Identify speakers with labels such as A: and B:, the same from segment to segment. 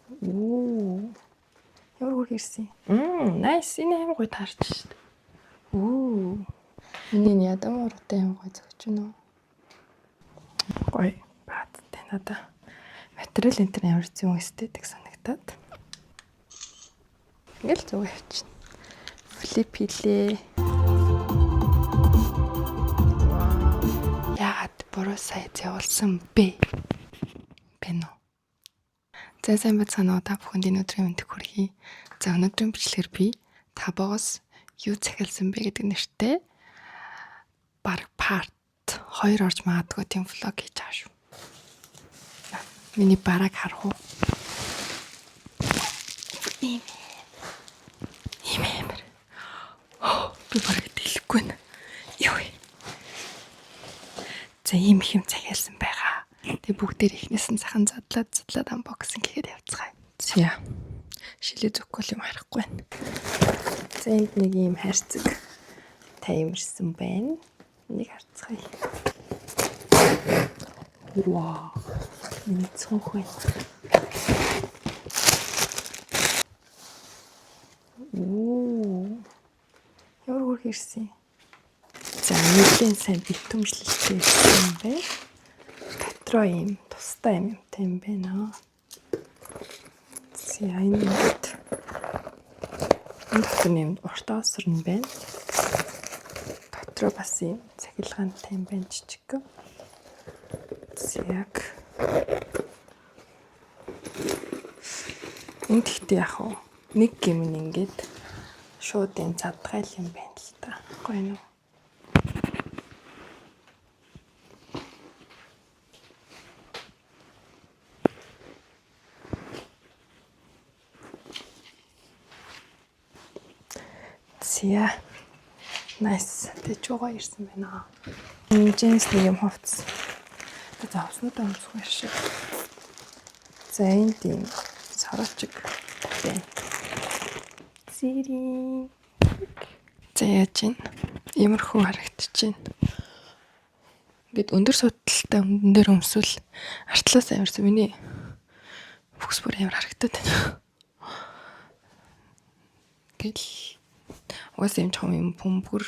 A: Оо. Ямар хөр ирсэн. Nice. Энэ амар гоё таарч шүү дээ. Оо. Миний ядам ургатай амар гоё зөгч гэнэ. Гоё. Бааттай надаа. Материал энэ төр ямар зүүн эстетик санагтаад. Ингээл зүг явчихна. Флип хийлээ. Яагаад буруу сайз явуулсан бэ? Бэнэ. За сайн бацгаана уу та бүхэнд энэ өдрийн мэндийг хүргэе. За өнөөдрийн бичлэгээр би табоос юу захиалсан бэ гэдэг нэртэй баг part 2 орж магадгүй тийм влог хийж байгаа шүү. Миний бараг харах уу? Ийм амар. Би бараг дэлгэхгүй нэ. Юу вэ? За ийм их юм захиалсан байгаа. Тэгээ бүгдээр ихнээс нь сахан задлаад unboxing хийгээд явцгаая. За. Шилээ зүггүй юм харахгүй байна. За энд нэг ийм хайрцаг таймерсэн байна. Энийг харцгаая. Вау. Энэ цонх байна. Оо. Ямар хөр ирсэн. За нэгэн сайн битүүмжлэлтэй ирсэн байна. Дотроо ийм тустай юмтай юм байна. За энэ дотор нэм уртаасар нь байна. Дотроо бас ийм цахилгаантай юм байна жижиг. Яг энд ихтэй яг уу нэг гэмн ингээд шууд энэ задгайл юм байна л та. Гоё нөө. Зя. Nice. Тэжүүгээ ирсэн байна. Джинс нэг юм хувцас. Завснуудаа өмсөх шиг. За энэ тийм саралчиг байна. Зири. За яаж ин иймэрхүү харагдчихээн. Ингээд өндөр судалтай өмдөн дээр өмсвөл артлаас амарсан миний бүкс бүр амар харагдаад байна. Гэл уус юм чам юм бөмбөр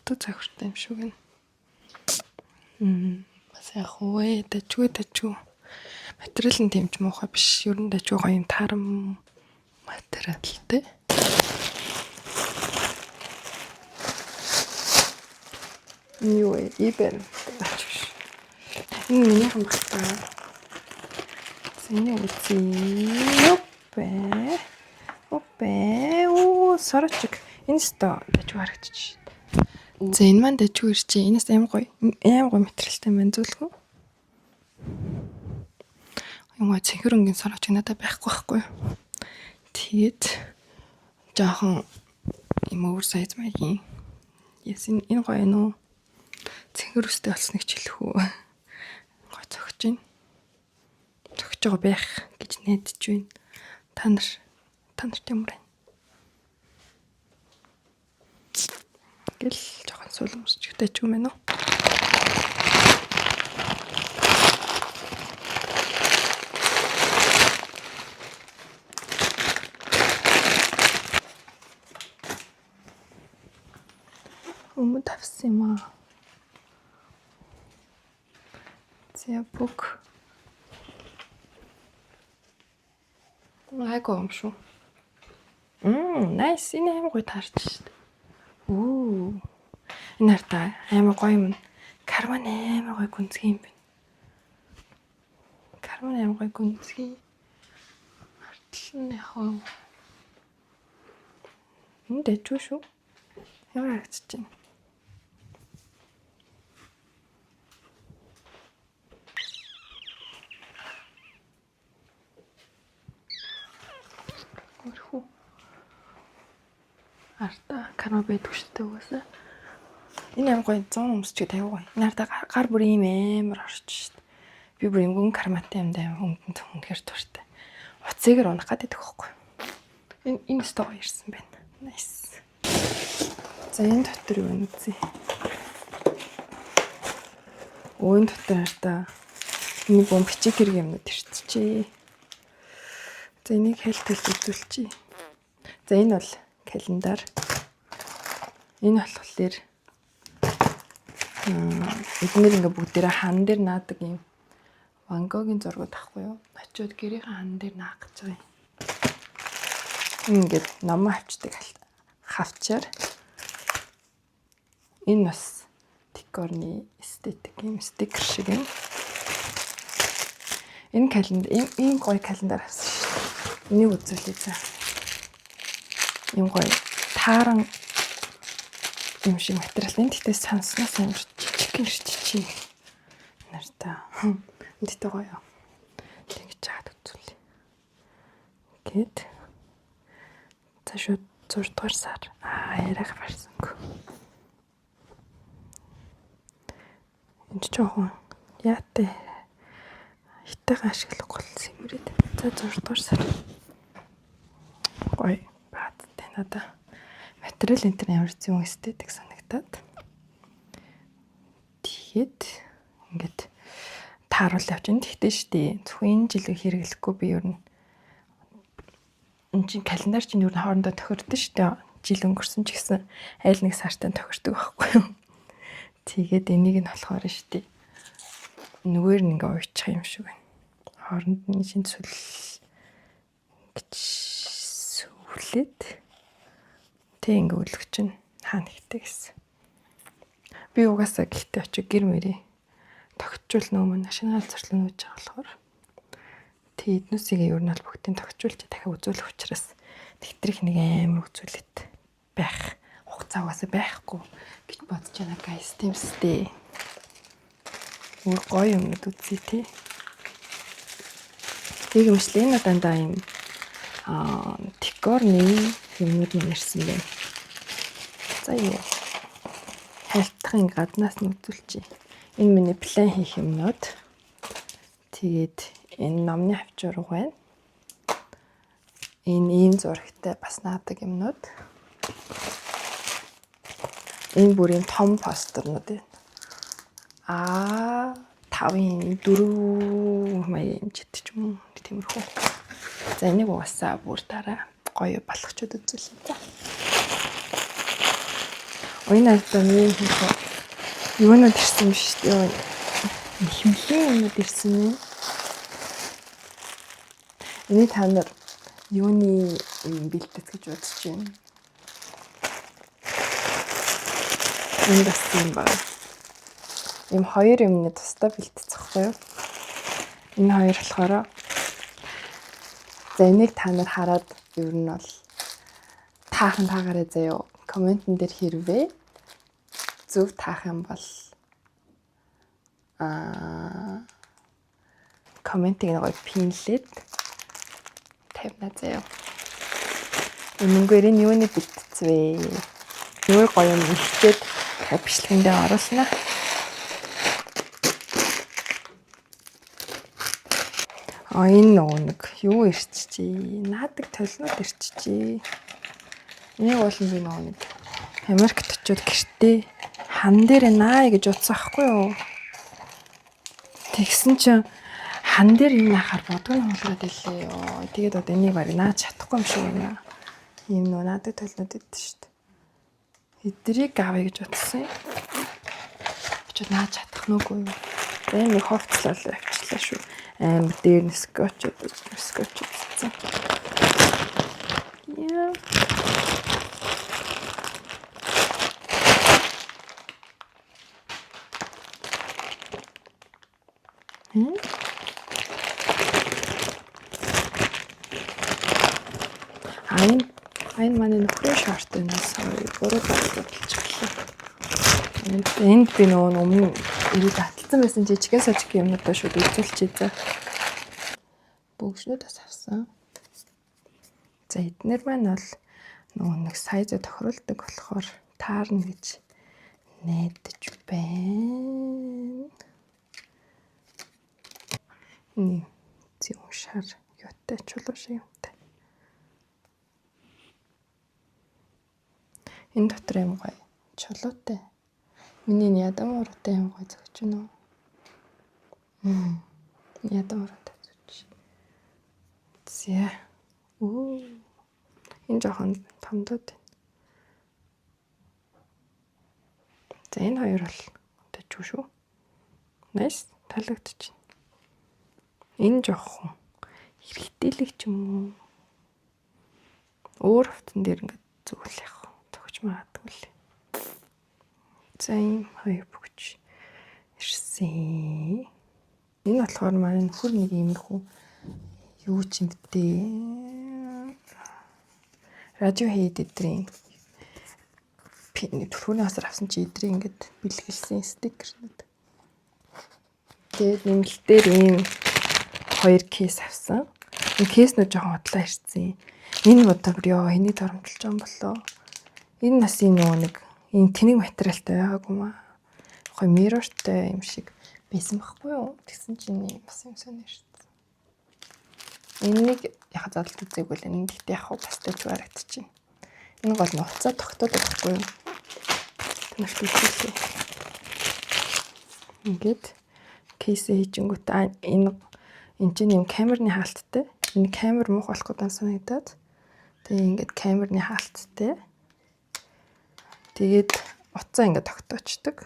A: захиртай юм шиг байна. Бас яг уу дажгүй. Материал нь тийм ч муухай биш. Ер нь дажгүй гоё юм тарам материалтай. Юу ибэн. Энэ миний хамгаалтай. Зэний үгүй. Опэ. Оо, сарчиг. Энэ ста дажгүй харагдчих. За энэ маань дажгүй ирчээ. Энэс амар гоё материалтай байна зүйлгүй. Юм аа цэнхэрэнгийн сарчиг надад байхгүй. Тэгээд жоохон юм өөр сайз маягийн. Яс энэ гоё нөө. Цэнхэр үстэй болсныг ч хэлэх үү. Гоё зөгч байна. Зөгч байгаа байх гэж найдаж байна. Та нарт ямар байна? Гэл жоохон суулмсчтэй ч юм байна уу? Өмнө тавсан юм аа. За бүк. Айгоо юм шүү. Nice. Энэ амар гоё таарч шүү дээ. Оо. Энэ хартаа амар гоё юм. Карман амар гоё гүнзгий юм байна. Карман амар гоё гүнзгий. Хартал нь яхаа. Энэ дэжгүй шүү. Ямар харагдаж байна. Хөө. Арта карма байдаг шүү дээ угаасаа. Энэ амар гоё 100 өмсчиг тавиу гоё. Энэ хартаа гар бүр ийм амар орч шүү дээ. Би бүр юм гүн карматай юм даа хөнгөн үнэхэр туртай. Уцыгэр унах гэдэг байхгүй. Энэ стоо ирсэн байна. Nice. За энэ дотор юу вэ үзье. Өөнд дотор хартаа энэ бомб бичиг хэрэг юмнууд ирчихээ. За энийг хэлтэл үзүүлчихье. За энэ бол календар. Энэ болохоор эдгээр ингээ бүгдээрээ хан дээр наадаг юм Ван Гогийн зургууд ахгүй юу? Очиод гэрийн хан дээр наах гэж байгаа юм. Ингээд ном авчдаг хавчаар. Энэ бас декорны эстетик юм стикер шиг юм. Энэ календар ийм гоё календар авсан шүү дээ. Энийг үзүүлээ заа. Ийм гоё тааран юм шиг материал. Энд тэгтээ санснаас амар жижиг нартай. Эндтэй гоё. Тэгж чаад үзүүлээ. Гэт за шууд 6 дугаар сар яриаг барьсангүй. Энд ч жоохон яатай хитэйгэн ашиглахгүй сэмрээд. За 6 дугаар сар. Гоё баадтай надаа. Материал энэ төр ямар зүүн эстетик санагтаад. Тэгээд ингээд тааруул явчихна. Тэгтээ штий. Зөвхөн энэ жил хэрэглэхгүй би ер нь энэ чинь календар чинь ер нь хоорондоо тохирдсон штий. Жил өнгөрсөн ч гэсэн аль нэг сартаа тохирдог байхгүй юу? Тэгээд энийг нь болохоор штий. Нүгээр нь ингээ уйчих юм шиг байна. Хооронд нь шинэ гэж сүлээд тэг ингээ өлгч нь хаана ихтэй гэсэн. Би угаасаа гэхдээ очиж гэр мэрээ тогтчул нөөмөн шинэ газарлан үүж байгаа болохоор тэг эднүсийг ер нь бол бүгдийг тогтчулж дахиад үзүүлэх учраас тэгтрих нэг амар үзүүлээд байх хугацаа угаасаа байхгүй гэж бодож байна guys. Тэмстэй. Өөр гоё юмнууд үзье тий. Тэг юмшлээ энэ дандаа юм декорны юмнууд нэрсэн байна. За юу хайлтхын гаднаас нь үзүүлчихье. Энэ миний план хийх юмнууд. Тэгээд энэ номны хавчуурга байна. Энэ ийм зурагтай бас наадаг юмнууд. Энэ бүрийн том постернууд байна. 5-ын 4 маяг хэмжээд ч юм уу тиймэрхүү. За энийг угаасаа бүр дараа гоё балгачуд үзүүлээ. За. Ойнаас таны юунод ирсэн биш үү? Химхийн юмуд ирсэн юм. Энийг та нар юуны бэлтгэж гэж бодож байна? Энэ бас юм байна. Ийм хоёр юмны тусдаа бэлтгэцэхгүй юу? Энэ хоёр болохоор за энийг та нар хараад ер нь бол таахан таагаарай заяа. Комментэн дээр хэрвээ зөв таах юм бол комментиг нэг пинлээд тавина заяа. Үнэнгээр энэ юуны бэлтцвэ? Юу гоё юм ихтэй бичлэгэндээ оруулна. Энэ нэг юу ирчихжээ. Наадаг толнууд ирчихжээ. Энийг бол би нэг Америкт очиод гэртээ хан дээр наа гэж утсан ахгүй юу? Тэгсэн чинь хан дээр юм нахаар бодгоо хуулгаад илээ ёо. Тэгээд одоо энийг барь наач чадахгүй юм шиг байна. Ийм нөө наадаг толнууд идэв шүү дээ. Эдрийг авъя гэж утсан юм. Очиод наач чадах нүггүй юу? Энийг ховцлол авчлаа шүү. Амар дээр нь скотч үзсэн. Яа. Айн манай нөхрөө шорт энэс буруу болчихлоо. Энд би нөгөө өмнө ирээд таталцсан байсан жижигэн сажиг юмнуудаа шууд үзүүлчихье за. Бүгшнүүд бас авсан. За эднэр маань бол нөгөө нэг сайзаа тохируулдаг болохоор таарна гэж найдаж байна. Нэг зүүн шар юутай чулуу шиг юмтай. Энэ дотор юм гоё чулуутай. Миний ядам ургатай юм гоё зөгч нөө. Ядам ургатай зөгч. Зя. Оо. Энэ жоохон томдод. За энэ хоёр бол дэжгүй шүү. Nice. Таалагдчих. Энэ жоохон хэрэгтэлэг ч юм уу. Өөр хавтан дээр ингээд зүгэл явах. Зогч магадгүй л. За ийм хоёр бүгч ирсэн. Энэ болохоор маань нөхөр нэг иймэрхүү юу ч юм бэ? Radiohead эдрийн түрүүний хасар авсан чи эдрийн ингээд бэлгэлсэн стикернүүд. Тэгээд нэмэлтээр ийм хоёр кейс авсан. Энэ кейснүүд жоохон хотлоо ирсэн. Энэ бодор ёо хэний торомжилж байгаа юм болоо. Энэ нас юм нэг ийм тэнэг материалтай байгаагүй маа. Хой mirrorтай юм шиг байсан байхгүй юу? Тэгсэн чинь бас юм сонирхсан. Энийг яг задлт үзег үл энэ гэхдээ яг бас төвч харагдчихэв. Энэ гол нь уцаа тогтоодог байхгүй юу? Танарт үзүүлээ. Ингээд кейс хийжингүүт энэ чинь юм камерны хаалттай. Энэ камер муух болох гэдэг санагдаад. Тэгээ ингээд камерны хаалттай. Тэгээд уцаа ингээд тогтоочдөг.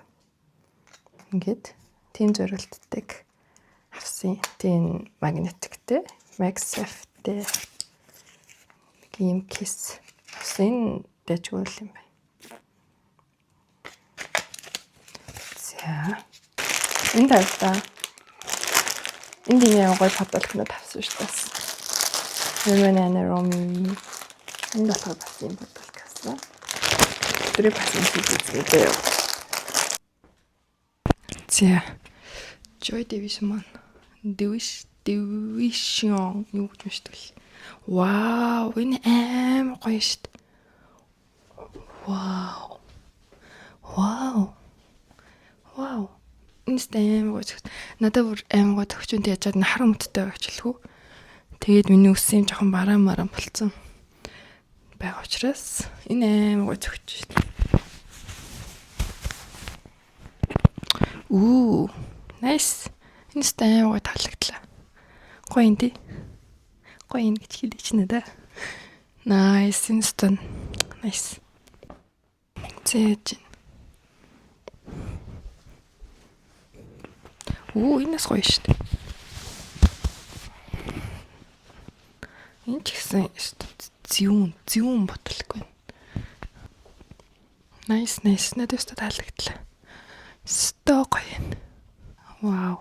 A: Ингээд тийм зориултдаг авсан. Тийм магнетиктэй, MagSafe-тэй ийм кейс авсан. Дэжгүй юм байна. За. Энэ тавьдаа. Энд ийм гоё фотолкнод авсан шүү дээ. Нэмэнэ Роми. Энэ болохоор бас ийм фотолк авсан. Тэрийг бас хийгээд. За. Joy Division маань. Division юу гэж мэшдэг вэ? Вау, энэ аим гоё шүү дээ. Вау. Вау. Вау. Энэ аим гоё. Надад бүр аим гоё төгчөнд яаж чад харан мөттэй байчлгүй. Тэгээд миний үс юм жоохон бараан болцсон. Байгаа учраас энэ аим гоё төгч шүү дээ. Nice. Энэ аим гоё таалагдлаа. Гоё юм тий. Гоё юм гэж хэлээч надаа. Nice. Энэ nice. Зээж. Энэ гоё шүү дээ. Энэ ч гэсэн зүүн ботлог байна. Nice. Надад өстө таалагдлаа. Сто гоё юм. Вау.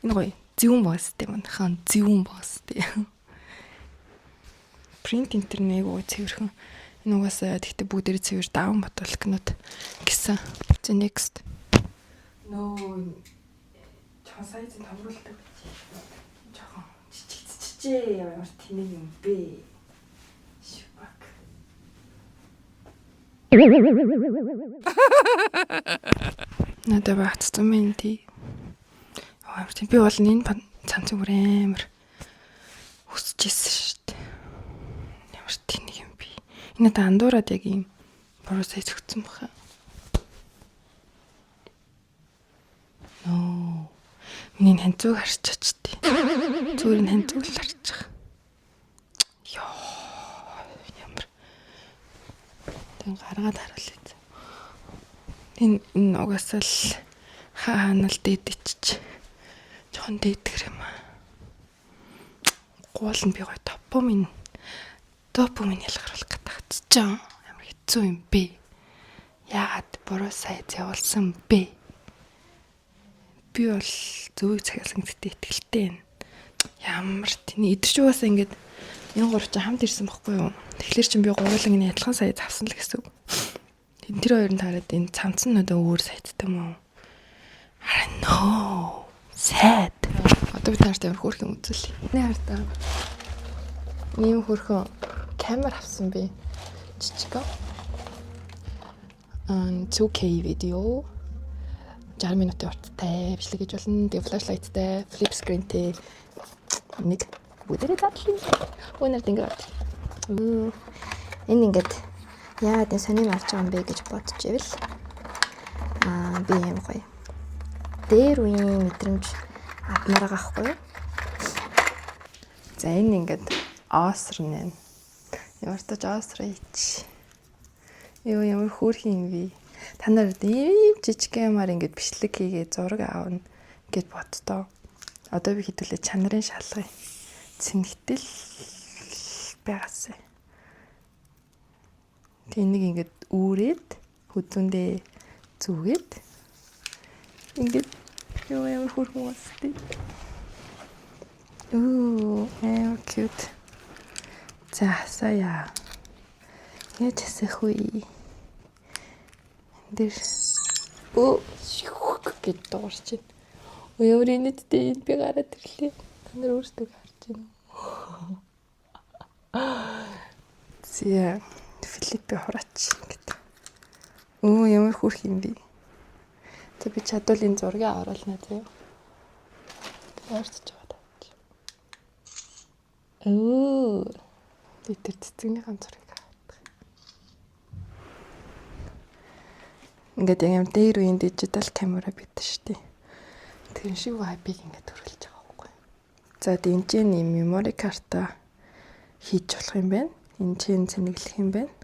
A: Энэ гоё. Зүүн боос тийм манайхан зүүн боос тийм. Принт интернет гоё цэвэрхэн. Энэ угаасаа тэгтээ бүгдээрээ цэвэр даун ботолкнууд гэсэн. The next. Чон сайзын томруулдаг. Жохон чичээ ямар тэнэг юм бэ? Шүбак. Надад багцсан юм тий. Би бол энэ цанцыг бүр амар хүсчихсэн шүү дээ. Ямар тэнэг юм бэ? Энэ андуураад яг юм буруу сайз өгсөн баха. Миний ханцуг харчаач тий. Зүгээр нь ханцуг л харчих. Ямар. Тэн гаргаад харуулъя. Энэ угаасаа л хаанал дээдчих. Жохон дээдгэр юм аа. Гуул нь би гоё топо минь ялгаруулах гэдэг чинь ямар хэцүү юм бэ? Яагаад буруу сайз явуулсан бэ? Би бол зөвийг цагаалсан гэдэгт итгэлтэй байна. Ямар тийм идэрч угаасаа ингээд энэ гурав чинь хамт ирсэн байхгүй юу? Тэгэхээр чинь би гурлаг энэ адилхан сайз авсан л гэсэн үг. Тэр хоёр нь таарад энэ цамцнуудаа өөр сайзтай юм уу? I don't know. Sad. Одоо би таартай ямар хөөрхөн үзүүлээ. Нэ хартаа. Ийм хөөрхөн камер авсан би. Жижиг. 2K видео. 60 минутын урттай бичлэг хийж болно. Тэгээ флашлайттай, флип скринтэй нэг бүдэрээ задлаа. Өнөр тэнгэр. Энэ ингээд яагаад энэ сонир марч байгаа юм бэ гэж бодож ивэл би юм гоё. Дээр үеийн мэдрэмж авмаар байгаа хгүй. За энэ ингээд Осрнэн. Ямартаж осрыч. Юу ямар хөөрхөн юм бэ? Та нар ийм жижиг юмар ингэж бичлэг хийгээ зураг аавна гэд боддоо. Одоо би хэдүүлээ чанарын шалгая. Цэнэгтэл байгаас. Тэнийг ингэж үүрээд хүзүүндээ зүгээд ингэж юу ямар хөөрхөн бастай. Cute. За сая. Яж асах вэ? Дэр шүүх гэж дуурч байна. Өөр инэдтэй би гараад ирлээ. Та нар өөрсдөө харж байна. Зя Филиппе хураач гэдэг. Ямар хүрх юм бэ? За би чадвал энэ зургийг оруулна зөө. Яарч байгаа тааж. Би тэр цэцэгнийхэн зургийг авах. Ингээд яг юм дээр үеийн дижитал камера битэн штий. Тэр шиг вайбыг ингээд төрүүлж байгаа байхгүй. За энэ чинь memory карта хийж болох юм байна. Энэ чинь цэнэглэх юм байна.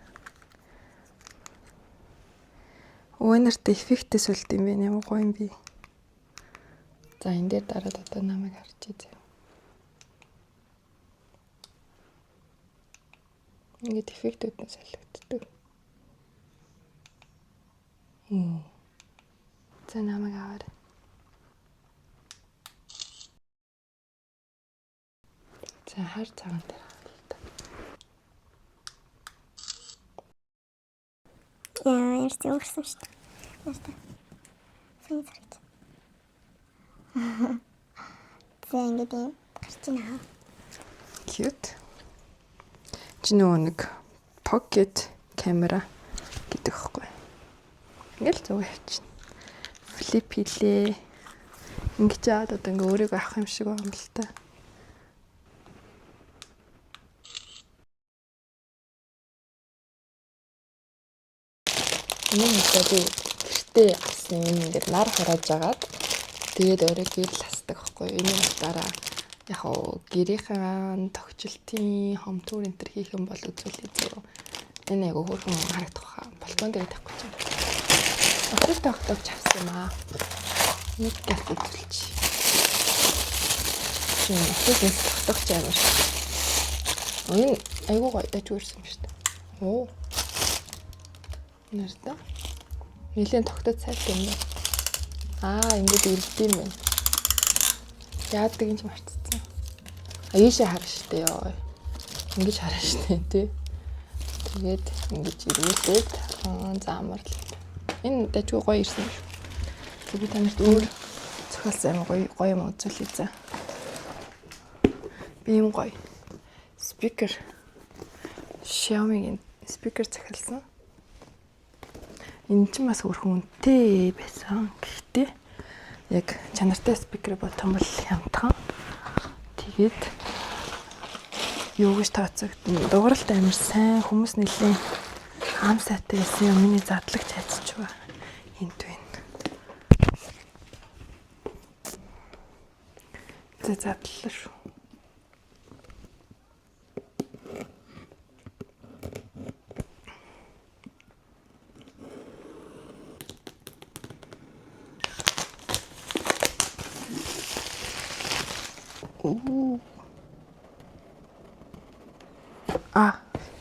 A: Өнөрт эффектээс үлд юм байна. Ямар гоё юм бэ. За энэ дээр дараад одоо намайг харж үзье. Ингээд эффектүүднээ солигддог. За намайг аваад. За хар цагаан дээр хавлаа.
B: Яа, ярьж өгсөн шүү дээ. Яста. Сайн зэрэг. За ингээд юм гарч байна.
A: Cute. Чи нэг pocket camera гэдэг хэвгүй. Ингээл зүг явчихна. Flip хийлээ. Ингэж яад одоо ингээ өөрийгөө авах юм шиг байгаа юм л та. Энэ мэдээ би гэртээ авсан юм ингээд нар хурааж агаад тэгээд өөрөө гэрэл хасдаг байхгүй. Энэ утгаараа яг оо гэрийнхэн тогтчлтын хомтуур энэ төр хийх юм бол үзүүлээ зөө. Энэ яг хөөрхөн харагдах хаа. Балкон дээр тавих гэж байна. Өдөр тогтоож авсан юм аа. Нэг гэрт үзүүлчих. Чи өдөр тогтоож амар. Энэ айгуу гоё даж үрсэн юм шүү дээ. Оо. Нэрдэ. Нилээн тогтоод сайтай юм байна. Ингэж ирдэм юм байна. Яадаг юм чи марцсан. Ийшээ харна штэ ёо. Ингэж харна штэ тий. Тэгээд ингэж ирүүлээд заамарлаа. Энэ дажгүй гоё ирсэн юм шүү. Тэгээд танарт өөр зохиолсон юм гоё юм үзүүлээ за. Би юм гоё. Спикер. Xiaomi-гийн спикер захиалсан. Энэ ч бас хөрхөн үнэтэй байсан. Гэхдээ яг чанартай спикер бол том бол хямдхан. Тэгээд юу гэж тооцогдсон. Дууралт амар сайн хүмүүс нэлээд хаан сайтай байсан юм. Миний задлагч хайцч ба. Энд байна. Задлаа шүү.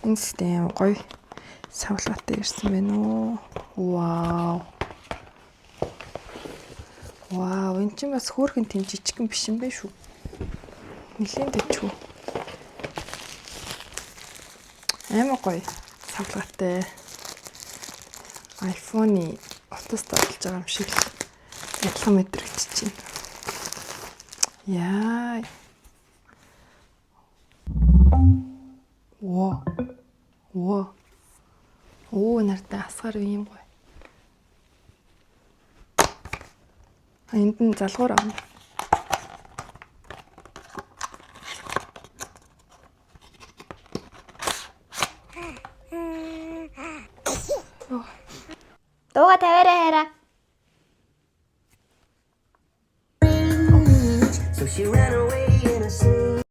A: Энэ систем гоё савлгаатай ирсэн байна уу? Вау. Вау, энэ чинь бас хөөрхөн тийм жижигхэн биш юм байна шүү. Нилээн дэчүү. Амар гоё савлгаатай. iPhone-ы утас доролж байгаа юм шиг адилхан мэдрэгдэж байна. Яа. Нартай асгаар юм гоё. Энд нь залгуур авна.
B: Дууга тавиараа хайраа. So she ran away in a sleep.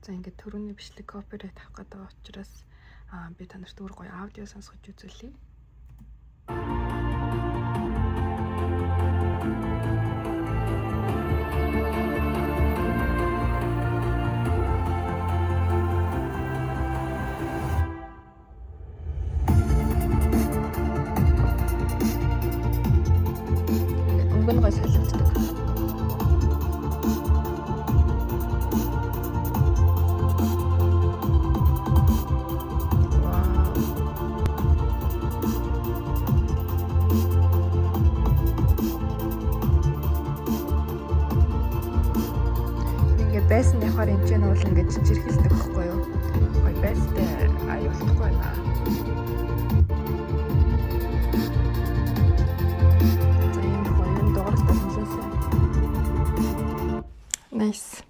A: За ингээд төрөний бичлэг копирайт авах гэдэг учраас би та нарт өөр гоё аудио сонсгож үзүүлье. Өнгө нь гоё солилцдог. Ингээд байсан яхаар энэ ч бол ингээд чичирхэлдэг байхгүй юу? Гоё байстай аюултай байна. Nice.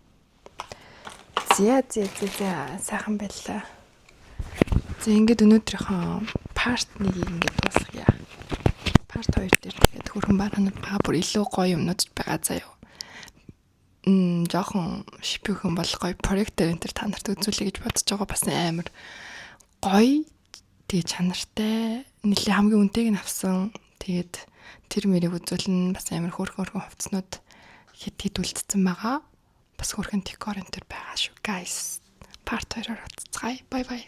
A: За сайхан байлаа. За ингээд өнөөдрийнхөө part 1-ийг ингээд дуусгая. Part 2 дээр тэгээд хөрхөн бараанууд байгаа бүр илүү гоё юмнууд байгаа заяа. Жохон шипхэн бол гоё проектор энэ төр та нарт үзүүлэе гэж бодож байгаа бас амар гоё. Тэгээ чанартай нэлээ хамгийн үнэтэйг нь авсан. Тэгээд тэр мэрийг үзүүлнэ бас амар хөрхөн хувцснууд хэд үлдсэн байгаа. Бас хөрхөн декор энэ төр байгаа шүү guys. Part 2-оор уулзцгаая. Bye bye.